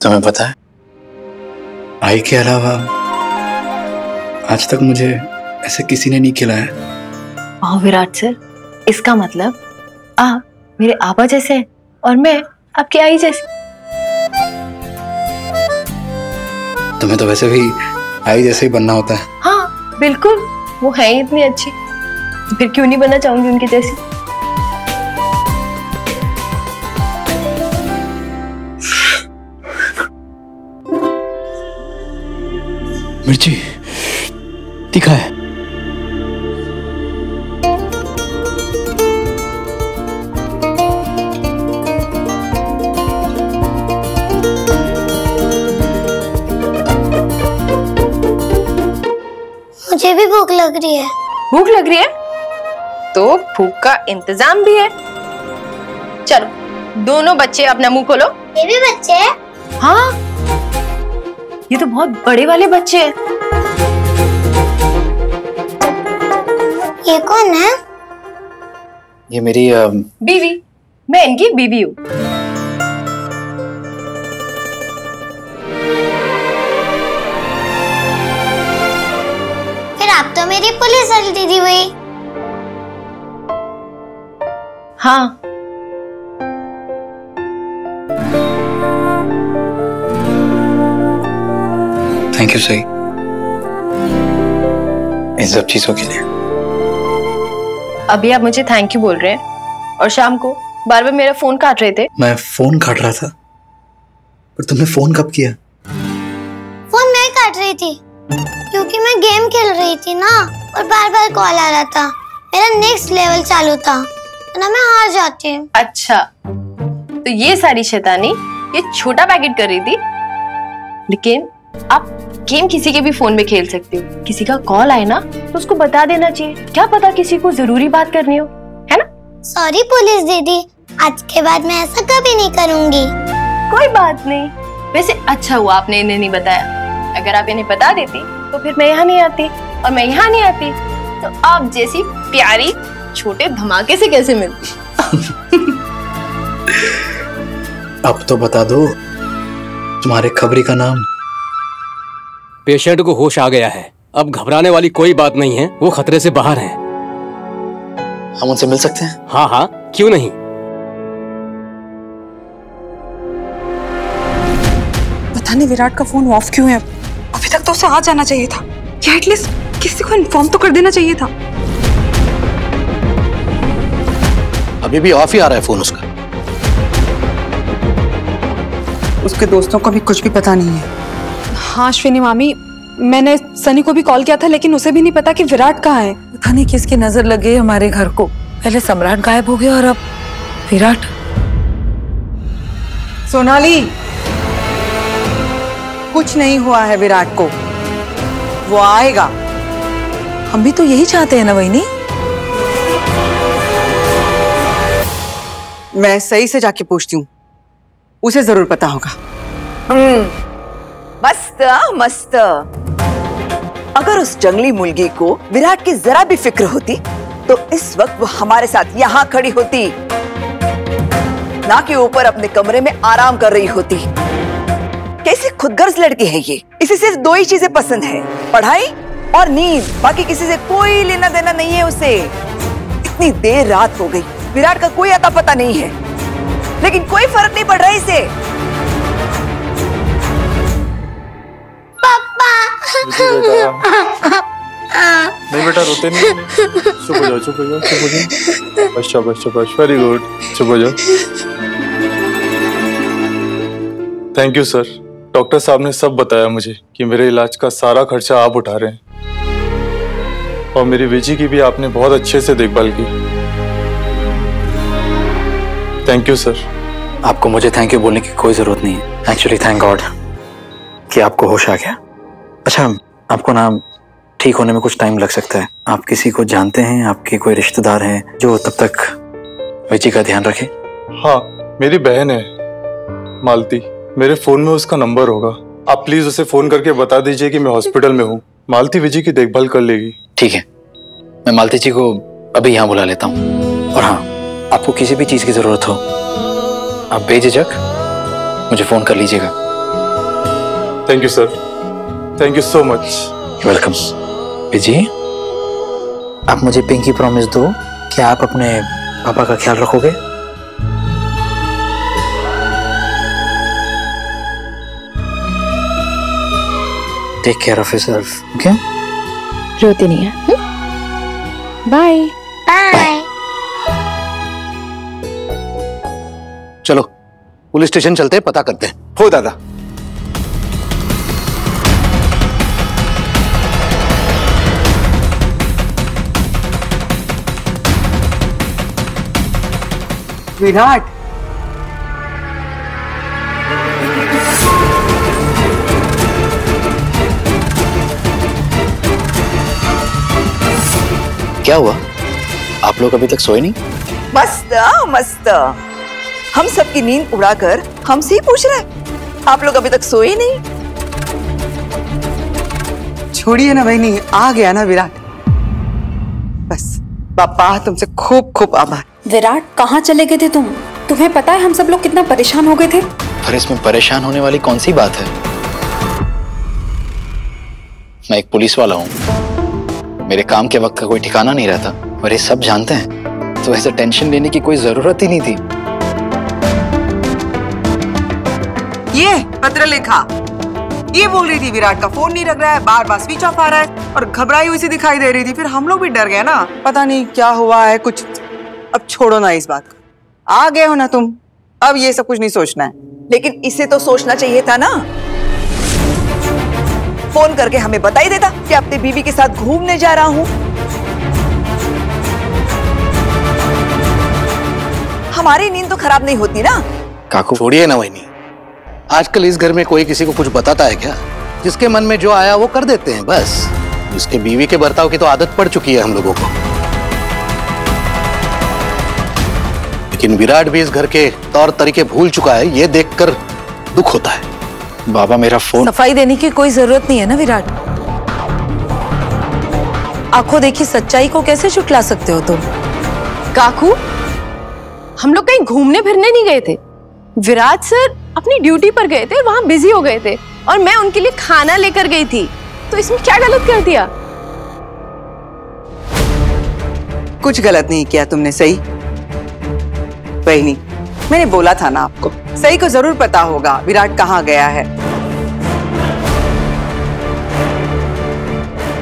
तुम्हें पता है, आई के अलावा आज तक मुझे ऐसे किसी ने नहीं खिलाया। वाह विराट सर, इसका मतलब आप मेरे आबा जैसे हैं और मैं आपकी आई जैसी। तुम्हें तो वैसे भी आई जैसे ही बनना होता है। हाँ बिल्कुल, वो है ही इतनी अच्छी, तो फिर क्यों नहीं बनना चाहूंगी उनकी जैसी। मिर्ची तीखा है। मुझे भी भूख लग रही है। भूख लग रही है तो भूख का इंतजाम भी है। चलो दोनों बच्चे अपना मुंह खोलो। ये भी बच्चे हैं? हाँ, ये तो बहुत बड़े वाले बच्चे हैं। ये कौन है? ये मेरी बीवी, मैं इनकी बीवी हूँ। फिर आप तो मेरी पुलिस वाली दीदी हुई। हाँ, थैंक यू सही इन सब चीजों के लिए। अभी आप मुझे थैंक यू बोल रहे हैं और शाम को बार बार मेरा फोन काट रहे थे। मैं फोन काट रहा था, पर तुमने फोन कब किया? फोन मैं काट रही थी क्योंकि मैं गेम खेल रही थी ना, और बार बार कॉल आ रहा था। मेरा नेक्स्ट लेवल चालू था, वरना मैं हार जाती हूँ। अच्छा, तो ये सारी शैतानी ये छोटा पैकेट कर रही थी। लेकिन आप गेम किसी के भी फोन में खेल सकते हो। किसी का कॉल आए ना तो उसको बता देना चाहिए, क्या पता किसी को जरूरी बात करनी हो, है ना? सॉरी पुलिस दीदी, आज के बाद मैं ऐसा कभी नहीं करूँगी। कोई बात नहीं। वैसे अच्छा हुआ आपने इन्हें नहीं बताया। अगर आप इन्हें बता देती तो फिर मैं यहाँ नहीं आती, और मैं यहाँ नहीं आती तो आप जैसी प्यारी छोटे धमाके से कैसे मिलती। अब तो बता दो तुम्हारे खबरी का नाम। पेशेंट को होश आ गया है, अब घबराने वाली कोई बात नहीं है, वो खतरे से बाहर हैं। हम उनसे मिल सकते हैं? हाँ हाँ, क्यों नहीं। पता नहीं विराट का फोन ऑफ क्यों है। अभी तक तो उसे आ जाना चाहिए था, या एटलीस्ट किसी को इन्फॉर्म तो कर देना चाहिए था। अभी भी ऑफ ही आ रहा है फोन उसका। उसके दोस्तों को भी कुछ भी पता नहीं है। हाँ अश्विनी मामी, मैंने सनी को भी कॉल किया था, लेकिन उसे भी नहीं पता कि विराट कहाँ है। पता नहीं किसकी नजर लग गई हमारे घर को। पहले सम्राट गायब हो गया और अब विराट। सोनाली, कुछ नहीं हुआ है विराट को, वो आएगा। हम भी तो यही चाहते हैं ना वहीनी। मैं सही से जाके पूछती हूँ, उसे जरूर पता होगा। मस्त मस्त। अगर उस जंगली मुर्गी को विराट की जरा भी फिक्र होती तो इस वक्त वो हमारे साथ यहाँ खड़ी होती, ना कि ऊपर अपने कमरे में आराम कर रही होती। कैसी खुदगर्ज लड़की है ये। इसे सिर्फ दो ही चीजें पसंद है, पढ़ाई और नींद। बाकी किसी से कोई लेना देना नहीं है उसे। इतनी देर रात हो गई, विराट का कोई अता पता नहीं है, लेकिन कोई फर्क नहीं पड़ रहा इसे। नहीं बेटा, रोते नहीं। चुप हो जाओ, चुप हो जाओ, चुप हो जाओ। बस शाबाश शाबाश, वेरी गुड, चुप हो जाओ। Thank you sir. डॉक्टर साहब ने सब बताया मुझे कि मेरे इलाज का सारा खर्चा आप उठा रहे हैं, और मेरी विजी की भी आपने बहुत अच्छे से देखभाल की। Thank you sir. आपको मुझे थैंक यू बोलने की कोई जरूरत नहीं है। एक्चुअली थैंक गॉड कि आपको होश आ गया। अच्छा, आपको ना ठीक होने में कुछ टाइम लग सकता है। आप किसी को जानते हैं, आपके कोई रिश्तेदार हैं जो तब तक विजी का ध्यान रखे? हाँ, मेरी बहन है मालती, मेरे फोन में उसका नंबर होगा। आप प्लीज उसे फोन करके बता दीजिए कि मैं हॉस्पिटल में हूँ। मालती विजी की देखभाल कर लेगी। ठीक है, मैं मालती जी को अभी यहाँ बुला लेता हूँ। और हाँ, आपको किसी भी चीज की जरूरत हो आप बेझिझक मुझे फोन कर लीजिएगा। Thank you sir, thank you so much. Welcome. Viji, आप मुझे पिंकी प्रॉमिस दो कि आप अपने पापा का ख्याल रखोगे। Take care of yourself, okay? रोती नहीं है। Bye bye. चलो पुलिस स्टेशन चलते हैं, पता करते हैं। हो दादा। विराट, क्या हुआ? आप लोग अभी तक सोए नहीं? मस्त मस्त। हम सबकी नींद उड़ाकर हमसे ही पूछ रहे हैं, आप लोग अभी तक सोए नहीं? छोड़िए ना बहनी, आ गया ना विराट। बस पापा तुमसे खूब खूब आभार। विराट, कहाँ चले गए थे तुम? तुम्हें पता है हम सब लोग कितना परेशान हो गए थे? पर इसमें परेशान होने वाली कौन सी बात है? मैं एक पुलिस वाला हूँ, मेरे काम के वक्त का कोई ठिकाना नहीं रहता और ये सब जानते हैं, तो ऐसे टेंशन लेने की कोई जरूरत ही नहीं थी। ये पत्र लिखा, ये बोल रही थी विराट का फोन नहीं लग रहा है, बार बार स्विच ऑफ आ रहा है और घबराई हुई सी दिखाई दे रही थी। फिर हम लोग भी डर गए ना, पता नहीं क्या हुआ है कुछ। अब छोड़ो ना इस बात को, आ गए हो ना तुम, अब ये सब कुछ नहीं सोचना है। लेकिन इसे तो सोचना चाहिए था ना, फोन करके हमें बता ही देता कि अपनी बीवी के साथ घूमने जा रहा हूं। हमारी नींद तो खराब नहीं होती ना। काकू छोड़िए ना वही, आजकल इस घर में कोई किसी को कुछ बताता है क्या? जिसके मन में जो आया वो कर देते हैं बस। जिसके बीवी के बर्ताव की तो आदत पड़ चुकी है हम लोगों को। लेकिन विराट भी इस घर के तौर तरीके भूल चुका है, ये देखकर दुख होता है। बाबा मेरा फोन। सफाई देने की कोई जरूरत नहीं है ना विराट। आंखों देखी सच्चाई को कैसे छुटला सकते हो तुम? काकू, हम लोग कहीं घूमने फिरने नहीं गए थे। विराट सर अपनी ड्यूटी पर गए थे और वहां बिजी हो गए थे और मैं उनके लिए खाना लेकर गई थी, तो इसमें क्या गलत कर दिया? कुछ गलत नहीं किया तुमने, सही बहनी। मैंने बोला था ना आपको, सही को जरूर पता होगा विराट कहाँ गया है।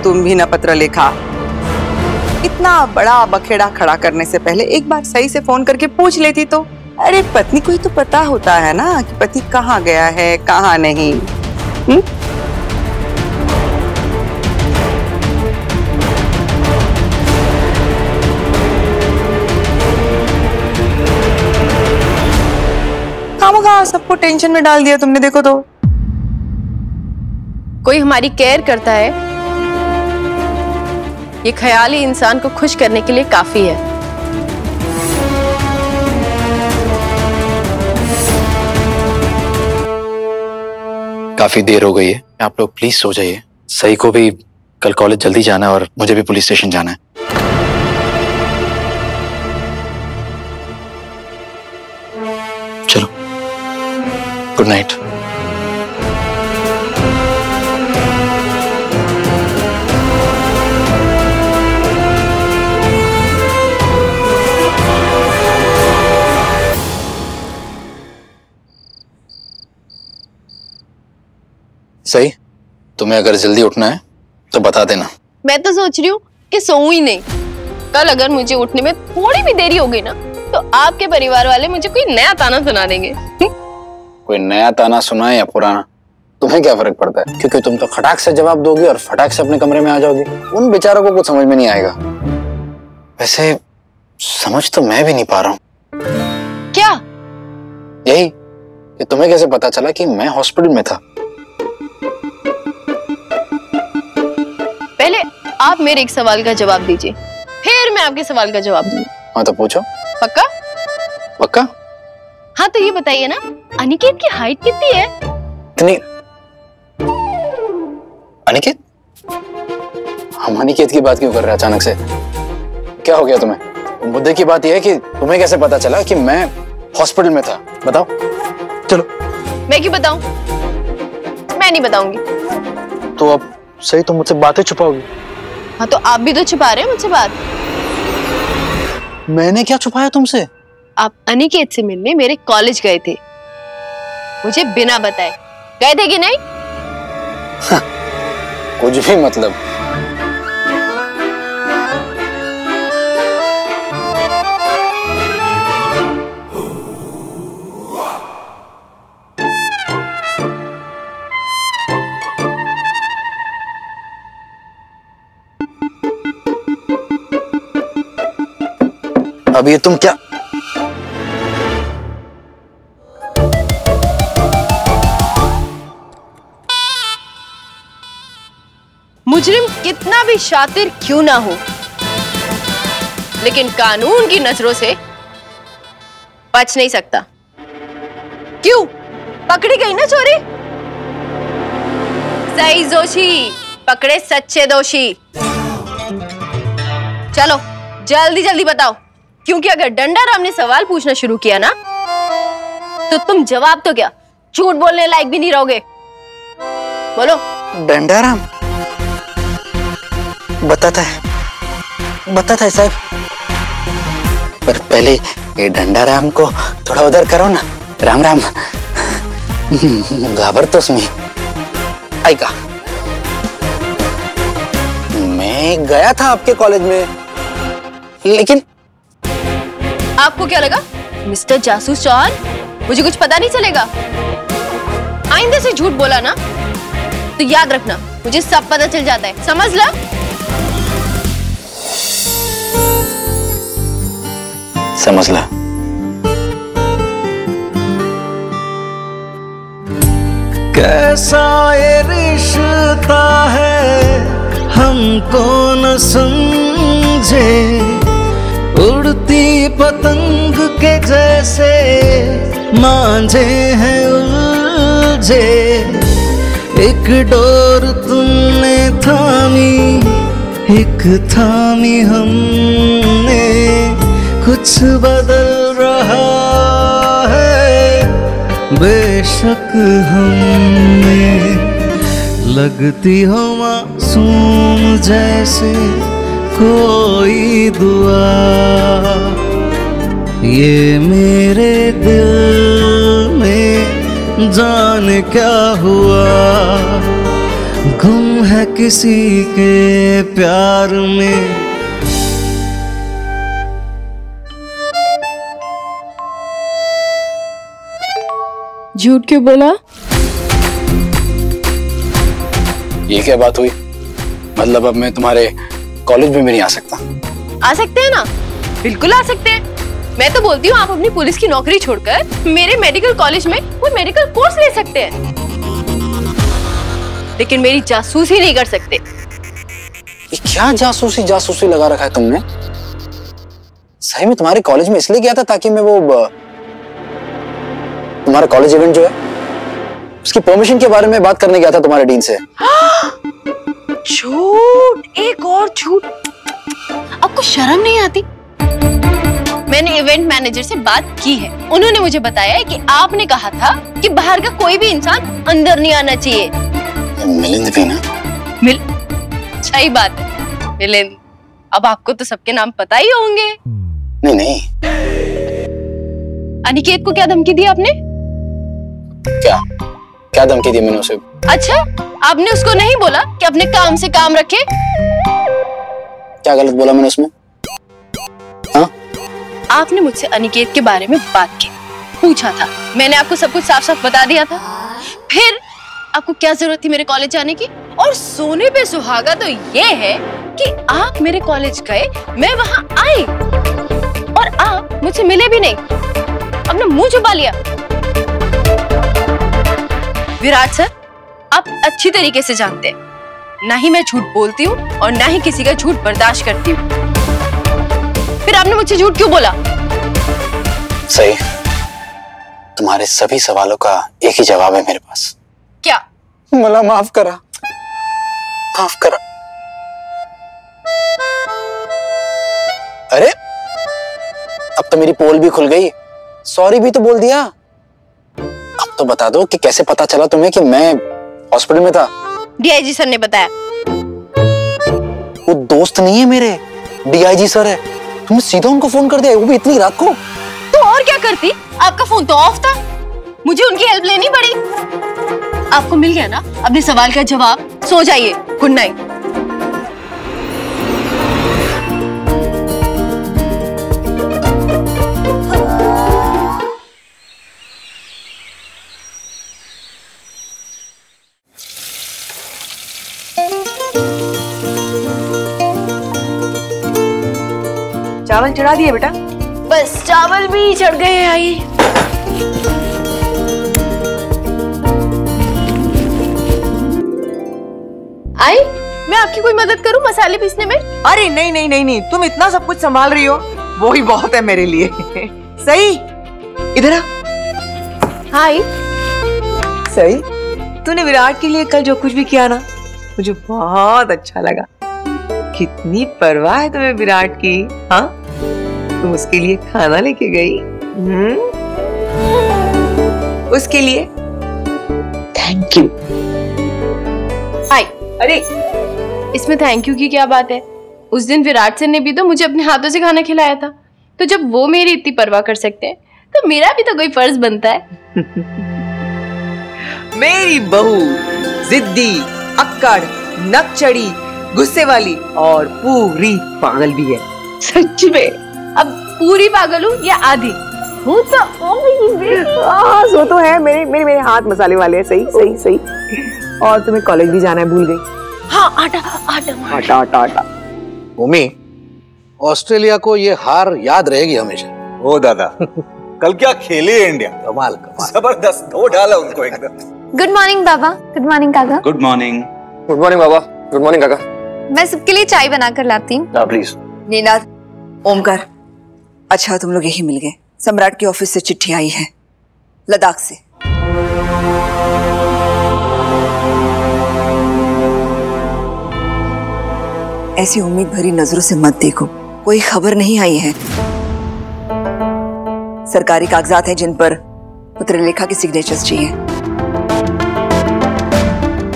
तुम भी ना पत्र लिखा, इतना बड़ा बखेड़ा खड़ा करने से पहले एक बार सही से फोन करके पूछ लेती तो। अरे पत्नी को ही तो पता होता है ना कि पति कहाँ गया है कहाँ नहीं। खामखा सबको टेंशन में डाल दिया तुमने, देखो तो। कोई हमारी केयर करता है, ये ख्याल ही इंसान को खुश करने के लिए काफी है। काफी देर हो गई है, आप लोग प्लीज सो जाइए। सही को भी कल कॉलेज जल्दी जाना है और मुझे भी पुलिस स्टेशन जाना है। चलो, गुड नाइट। सही, तुम्हें अगर जल्दी उठना है तो बता देना। मैं तो सोच रही हूँ कि सोऊं ही नहीं। कल अगर मुझे उठने में थोड़ी भी देरी हो गई ना, तो आपके परिवार वाले मुझे कोई नया ताना सुना देंगे। कोई नया ताना सुनाए या पुराना, तुम्हें क्या फर्क पड़ता है? क्योंकि तुम तो खटाक से जवाब दोगी और फटाक से अपने कमरे में आ जाओगी। उन बेचारों को कुछ समझ में नहीं आएगा। वैसे समझ तो मैं भी नहीं पा रहा हूँ। क्या? यही कि तुम्हें कैसे पता चला कि मैं हॉस्पिटल में था। पहले आप मेरे एक सवाल का जवाब दीजिए, फिर मैं आपके सवाल का जवाब दूंगी। हाँ तो पूछो। पक्का? पक्का? हाँ तो ये बताइए ना, अनिकेत की हाइट कितनी है? इतनी? अनिकेत? हम अनिकेत की बात क्यों कर रहे हैं अचानक से? क्या हो गया तुम्हें? मुद्दे की बात यह है कि तुम्हें कैसे पता चला कि मैं हॉस्पिटल में था, बताओ। चलो। मैं क्यों बताऊं? मैं नहीं बताऊंगी। तो अब सही तो मुझसे बातें छुपाओगी? हाँ तो आप भी तो छुपा रहे हैं मुझसे बात। मैंने क्या छुपाया तुमसे? आप अनिकेत से मिलने मेरे कॉलेज गए थे, मुझे बिना बताए। गए थे कि नहीं? कुछ भी मतलब। अब ये तुम क्या? मुजरिम कितना भी शातिर क्यों ना हो, लेकिन कानून की नजरों से बच नहीं सकता। क्यों? पकड़ी गई ना चोरी? सही दोषी पकड़े सच्चे दोषी। चलो जल्दी जल्दी बताओ, क्योंकि अगर डंडाराम ने सवाल पूछना शुरू किया ना तो तुम जवाब तो क्या झूठ बोलने लायक भी नहीं रहोगे। बोलो। डंडाराम बताता है साहब, पर पहले ये डंडाराम को थोड़ा उधर करो ना। राम राम। घाबर तो उसमें आई का। मैं गया था आपके कॉलेज में, लेकिन आपको क्या लगा मिस्टर जासूस चौहान मुझे कुछ पता नहीं चलेगा? आइंदा से झूठ बोला ना तो याद रखना मुझे सब पता चल जाता है, समझ ला। समझ ला। कैसा ये रिश्ता है हमको न समझे, उड़ती पतंग के जैसे मांझे हैं उलझे। एक डोर तुमने थामी, एक थामी हमने, कुछ बदल रहा है बेशक हमें। लगती हो मासूम जैसे कोई दुआ, ये मेरे दिल में जाने क्या हुआ। गुम है किसी के प्यार में। झूठ क्यों बोला? ये क्या बात हुई? मतलब अब मैं तुम्हारे कॉलेज में भी नहीं आ सकता? आ सकते हैं ना, बिल्कुल आ सकते हैं। मैं तो बोलती हूँ आप अपनी पुलिस की नौकरी छोड़कर मेरे मेडिकल कॉलेज में कोई मेडिकल कोर्स ले सकते हैं, लेकिन मेरी जासूसी नहीं कर सकते। ये क्या जासूसी लगा रखा है तुमने? सही में तुम्हारे कॉलेज में इसलिए गया था ताकि मैं वो तुम्हारा कॉलेज इवेंट जो है उसकी परमिशन के बारे में बात करने गया था तुम्हारे डीन से। झूठ, एक और झूठ। आपको शर्म नहीं आती? मैंने इवेंट मैनेजर से बात की है, उन्होंने मुझे बताया है कि आपने कहा था कि बाहर का कोई भी इंसान अंदर नहीं आना चाहिए। मिलिंद भी ना? सही बात है, मिलिंद। अब आपको तो सबके नाम पता ही होंगे। नहीं। अनिकेत को क्या धमकी दी आपने? क्या धमकी दी मैंने उसे? अच्छा, आपने उसको नहीं बोला कि अपने काम से काम रखे? क्या गलत बोला मैंने उसमें? हाँ? आपने मुझसे अनिकेत के बारे में बात की, पूछा था, मैंने आपको सब कुछ साफ साफ बता दिया था। फिर आपको क्या जरूरत थी मेरे कॉलेज जाने की? और सोने पे सुहागा तो ये है कि आप मेरे कॉलेज गए, मैं वहां आई और आप मुझसे मिले भी नहीं, अपना मुंह छुपा लिया। विराट सर, आप अच्छी तरीके से जानते हैं ना ही मैं झूठ बोलती हूँ और ना ही किसी का झूठ बर्दाश्त करती हूँ। फिर आपने मुझसे झूठ क्यों बोला? सही, तुम्हारे सभी सवालों का एक ही जवाब है मेरे पास। क्या? मला माफ करा। अरे अब तो मेरी पोल भी खुल गई, सॉरी भी तो बोल दिया। अब तो बता दो कि कैसे पता चला तुम्हें कि मैं हॉस्पिटल में था। डीआईजी सर ने बताया। वो दोस्त नहीं है मेरे, डीआईजी सर है। तुमने सीधा उनको फोन कर दिया, वो भी इतनी रात को। तो और क्या करती, आपका फोन तो ऑफ था, मुझे उनकी हेल्प लेनी पड़ी। आपको मिल गया ना अपने सवाल का जवाब, सो जाइए, गुड नाइट। चावल चढ़ा दिए बेटा? बस चावल भी चढ़ गए हैं। आई आई, मैं आपकी कोई मदद करूं मसाले पीसने में? अरे नहीं नहीं नहीं नहीं, तुम इतना सब कुछ संभाल रही हो, वो ही बहुत है मेरे लिए। सही, इधर आ। हाय। सही, तूने विराट के लिए कल जो कुछ भी किया ना, मुझे बहुत अच्छा लगा। कितनी परवाह है तुम्हें विराट की। हाँ, तुम उसके लिए खाना लेके गई। उसके लिए थैंक यू। हाय। अरे इसमें थैंक यू की क्या बात है? उस दिन विराट सर ने भी तो मुझे अपने हाथों से खाना खिलाया था, तो जब वो मेरी इतनी परवाह कर सकते हैं तो मेरा भी तो कोई फर्ज बनता है। मेरी बहू जिद्दी, अक्कड़, नकचड़ी, गुस्से वाली और पूरी पागल भी है। सच में? अब पूरी पागल हूँ या आधी? हूँ तो सो तो है। मेरे हाथ मसाले वाले हैं। सही सही सही। और तुम्हें कॉलेज भी जाना है, भूल गई। हाँ, आटा आटा आटा आटा आटा। भूमि, ऑस्ट्रेलिया को ये हार याद रहेगी हमेशा। ओ दादा, कल क्या खेले इंडिया, कमाल कमाल, जबरदस्त, धो डाला उनको एकदम। गुड मॉर्निंग बाबा। गुड मॉर्निंग काका। Good morning. गुड मॉर्निंग बाबा। गुड मॉर्निंग काका। मैं सबके लिए चाय बनाकर लाती हूँ। प्लीज। नीनाद, ओमकार, अच्छा तुम लोग यही मिल गए। सम्राट की ऑफिस से चिट्ठी आई है, लद्दाख से। ऐसी उम्मीद भरी नजरों से मत देखो, कोई खबर नहीं आई है। सरकारी कागजात हैं जिन पर पत्रलेखा की सिग्नेचर्स चाहिए।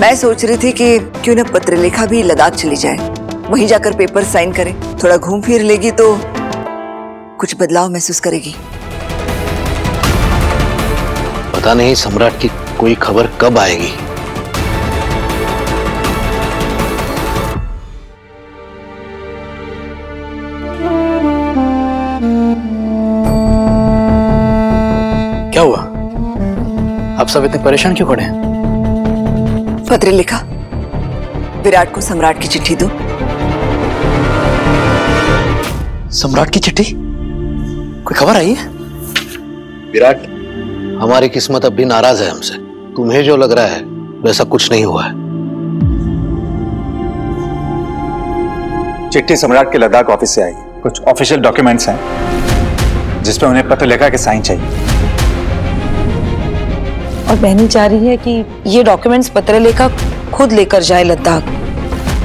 मैं सोच रही थी कि क्यों न पत्रलेखा भी लद्दाख चली जाए, वहीं जाकर पेपर साइन करे। थोड़ा घूम फिर लेगी तो कुछ बदलाव महसूस करेगी। पता नहीं सम्राट की कोई खबर कब आएगी। क्या हुआ? आप सब इतने परेशान क्यों खड़े हैं? पत्र लिखा, विराट को सम्राट की चिट्ठी दो। सम्राट की चिट्ठी? कोई खबर आई है? विराट, हमारी किस्मत अब भी नाराज है हमसे। तुम्हें जो लग रहा है वैसा कुछ नहीं हुआ है। चिट्ठी सम्राट के लद्दाख ऑफिस से आई। कुछ ऑफिशियल डॉक्यूमेंट्स हैं जिसपे उन्हें पत्रलेखा के साइन चाहिए। और बहनी चाह रही है कि ये डॉक्यूमेंट्स पत्रलेखा खुद लेकर जाए लद्दाख।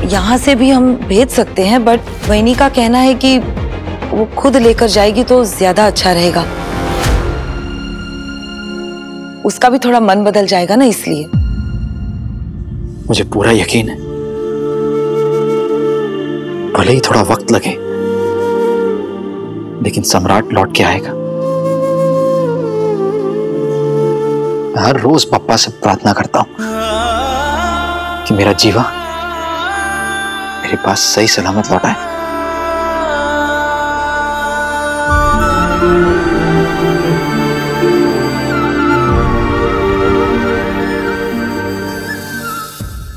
यहाँ से भी हम भेज सकते हैं, बट बहनी का कहना है कि वो खुद लेकर जाएगी तो ज्यादा अच्छा रहेगा। उसका भी थोड़ा मन बदल जाएगा ना, इसलिए। मुझे पूरा यकीन है, भले ही थोड़ा वक्त लगे, लेकिन सम्राट लौट के आएगा। मैं हर रोज पप्पा से प्रार्थना करता हूं कि मेरा जीवा मेरे पास सही सलामत लौट आए।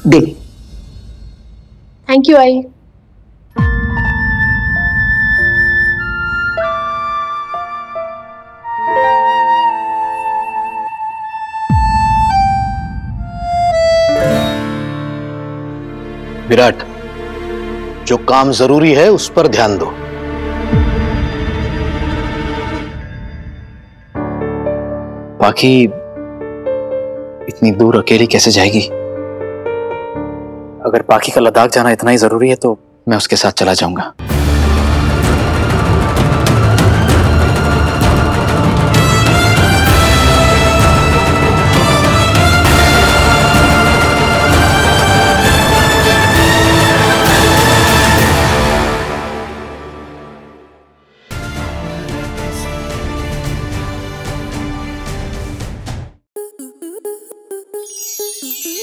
दे। थैंक यू आई। विराट, जो काम जरूरी है उस पर ध्यान दो। बाकी इतनी दूर अकेली कैसे जाएगी? अगर पाखी का लद्दाख जाना इतना ही जरूरी है तो मैं उसके साथ चला जाऊंगा।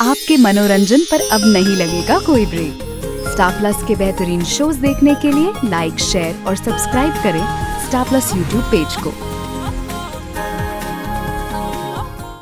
आपके मनोरंजन पर अब नहीं लगेगा कोई ब्रेक। स्टार प्लस के बेहतरीन शोज देखने के लिए लाइक, शेयर और सब्सक्राइब करें स्टार प्लस यूट्यूब पेज को।